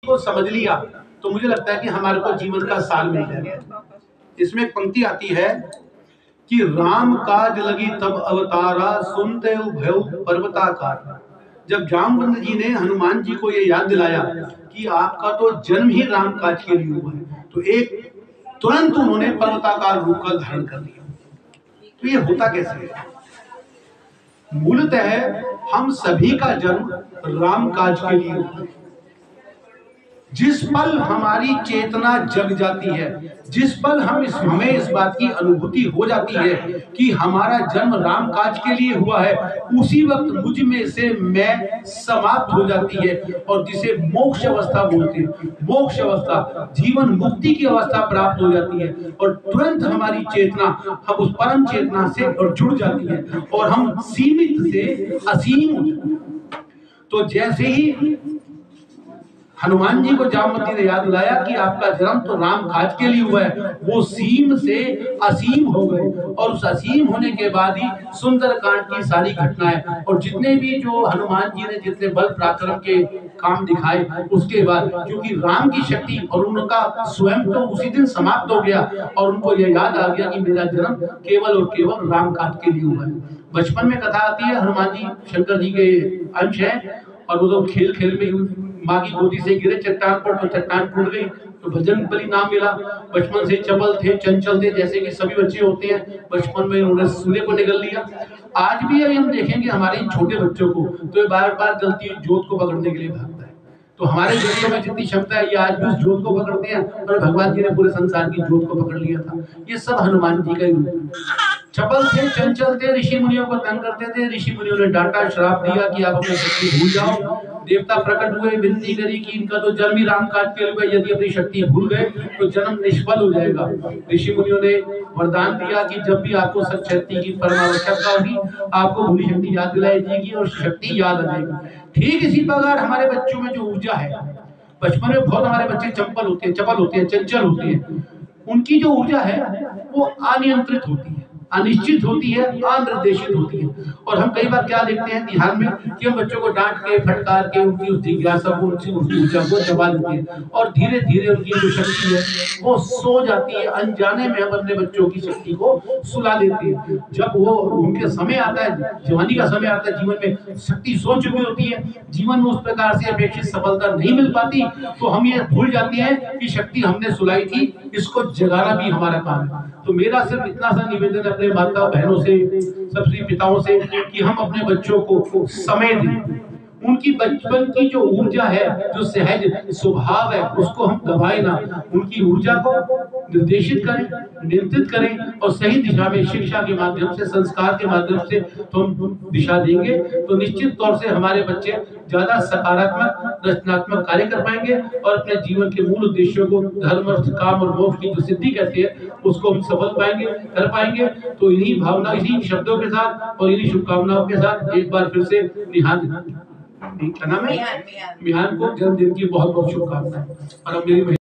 को समझ लिया तो मुझे लगता है कि हमारे को जीवन का सार मिल जाएगा। इसमें एक पंक्ति आती है कि राम काज लगी तब अवतारा, सुनते भयउ पर्वताकार। जब जामवंत जी ने हनुमान जी को ये याद दिलाया कि आपका तो जन्म ही राम काज के लिए हुआ है, तो एक तुरंत उन्होंने पर्वताकार रूप का धारण कर लिया। तो ये होता कैसे है? मूलतः हम सभी का जन्म राम काज के लिए हुआ है। जिस पल हमारी चेतना जग जाती है, जिस पल हमें इस बात की अनुभूति हो जाती है कि हमारा जन्म राम काज के लिए हुआ है, उसी वक्त मुझ में से मैं समाप्त हो जाती है और जिसे मोक्ष अवस्था बोलते हैं, मोक्ष अवस्था जीवन मुक्ति की अवस्था प्राप्त हो जाती है और तुरंत हमारी चेतना हम उस परम चेतना से और जुड़ जाती है और हम सीमित से असीम हो जाते हैं। तो जैसे ही हनुमान जी को जामवंती ने याद दिलाया कि आपका जन्म तो राम काज के लिए हुआ है, वो सीम से असीम हो गए और उस असीम होने के बाद ही सुंदरकांड की सारी घटनाएं और जितने भी जो हनुमान जी ने जितने बल पराक्रम के काम दिखाए, उसके बाद क्योंकि राम की शक्ति और उनका स्वयं तो उसी दिन समाप्त हो गया और उनको यह याद आ गया कि मेरा जन्म केवल और केवल राम काज के लिए हुआ है। बचपन में कथा आती है, हनुमान जी शंकर जी के अंश है और वो तो खेल खेल में माँ की गोदी से गिरे चट्टान पर, तो चट्टान टूट गई, तो भजन बलि नाम मिला। बचपन से चबल थे, चंचल थे, जैसे कि सभी बच्चे होते हैं, बचपन में उन्होंने सूर्य को निगल लिया। आज भी अभी हम देखेंगे हमारे इन छोटे बच्चों को, तो ये बार बार जलती जोत को पकड़ने के लिए भागता है। तो हमारे बच्चों में जितनी क्षमता है, ये आज भी उस जोत को पकड़ते हैं और भगवान जी ने पूरे संसार की जोत को पकड़ लिया था। ये सब हनुमान जी का ही रूप है। चपल थे, चंचल थे, ऋषि मुनियों को तंग करते थे, ऋषि मुनियों ने डांटा, श्राप दिया कि आप अपनी शक्ति भूल जाओ। देवता प्रकट हुए, विनती करी कि इनका तो जन्म ही राम काज के लिए, यदि अपनी शक्ति भूल गए तो जन्म निष्फल हो जाएगा। ऋषि मुनियों ने वरदान दिया कि जब भी आपको शक्ति की परम आवश्यकता होगी, आपको भूली शक्ति याद दिलाई जाएगी और शक्ति याद आ जाएगी। ठीक इसी प्रकार हमारे बच्चों में जो ऊर्जा है, बचपन में बहुत हमारे बच्चे चंपल होते हैं, चपल होते हैं, चंचल होते हैं, उनकी जो ऊर्जा है वो अनियंत्रित होती है, अनिश्चित होती है, अनिर्देशित होती है। और हम कई बार क्या देखते हैं ध्यान में कि हम बच्चों को डांट के, फटकार के उनकी उस जिज्ञासा को, उनकी ऊर्जा को दबा देते हैं और धीरे धीरे उनकी जो शक्ति है वो सो जाती है। अनजाने में हम अपने बच्चों की शक्ति को सुला देते हैं। जब वो उनके समय आता है, जवानी का समय आता है, जीवन में शक्ति सो चुकी होती है, जीवन में उस प्रकार से अपेक्षित सफलता नहीं मिल पाती, तो हम ये भूल जाते हैं कि शक्ति हमने सुलाई थी, इसको जगाना भी हमारा काम है। तो मेरा सिर्फ इतना सा निवेदन है अपने माता बहनों से, सबसे पिताओं से, कि हम अपने बच्चों को समय दें। उनकी बचपन की जो ऊर्जा है, जो सहज स्वभाव है, उसको हम दबाए ना, उनकी ऊर्जा को निर्देशित करें, नियंत्रित करें और सही दिशा में शिक्षा के माध्यम से, संस्कार के माध्यम से तो हम दिशा देंगे, तो निश्चित तौर से हमारे बच्चे ज्यादा सकारात्मक रचनात्मक कार्य कर पाएंगे और अपने जीवन के मूल उद्देश्यों को, धर्म अर्थ काम और मोक्ष की जो सिद्धि कहते हैं, उसको हम सफल पाएंगे, कर पाएंगे। तो इन्हीं भावना, इन्हीं शब्दों के साथ और इन्हीं शुभकामनाओं के साथ एक बार फिर से निहान, क्या नाम है, मिहान को जन्मदिन की बहुत बहुत शुभकामनाएं। और अब मेरी